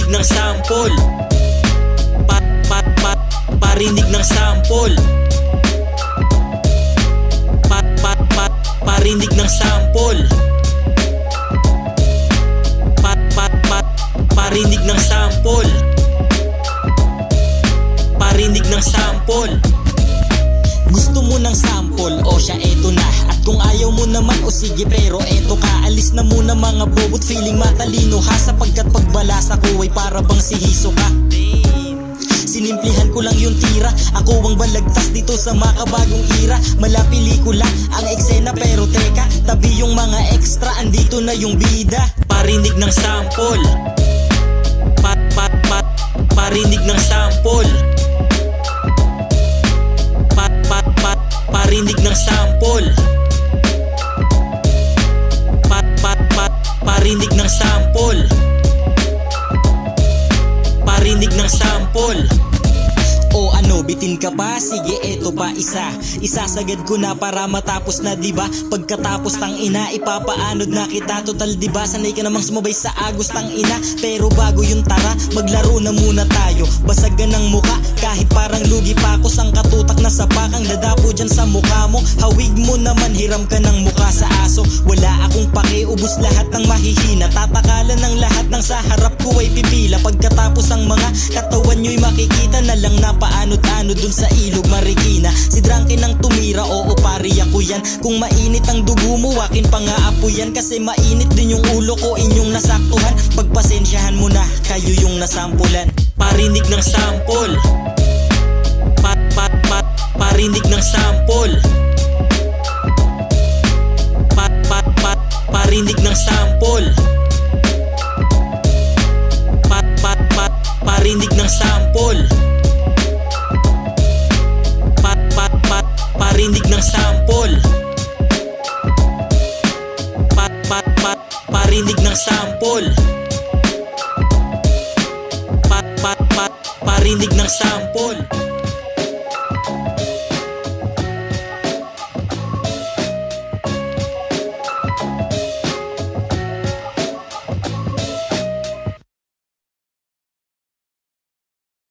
Parinig ng sample. Parinig ng sample. Parinig ng sample. Parinig ng sample. Parinig ng sample. Gusto mo ng sample? O siya, eto na. At kung ayaw mo naman, o sige pero eto ka. Alis na muna mga bobot, feeling matalino ha. Sapagkat pagbalasa ko ay para bang sihiso ka. Sinimplihan ko lang yung tira. Ako ang balagtas dito sa makabagong ira. Mala pelikula ang eksena pero teka, tabi yung mga extra, andito na yung bida. Parinig ng sample. Parinig ng sample. Parinig ng sample. Parinig ng sample. Parinig ng sample. O ano, bitin ka pa? Sige, eto pa isa. Isasagad ko na para matapos na, diba? Pagkatapos tang ina, ipapaanod na kita. Total diba, sanay ka namang sumabay sa agos tang ina. Pero bago yung tara, maglaro na muna tayo. Basagan ng muka, kahit parang lugi pa ako. Sang katutak na sapakang dadapo dyan sa mukha mo. Hawig mo naman, hiram ka ng muka sa aso. Wala akong pakiubos, lahat ng mahihina. Tatakalan ng lahat ng sa harap ko ay pipila. Pagkatapos ang mga katawan nyo'y makikita na lang na paanod-ano dun sa ilog Marikina. Si Drunky nang tumira, oo pari ako yan. Kung mainit ang dugo mo, akin pa nga apo yan. Kasi mainit din yung ulo ko, inyong nasaktuhan. Pagpasensyahan mo na, kayo yung nasampulan. Parinig ng sample. Parinig ng sample. Parinig ng sample. Parinig ng sample. Parinig ng sample. Parinig ng sample. Parinig ng sample.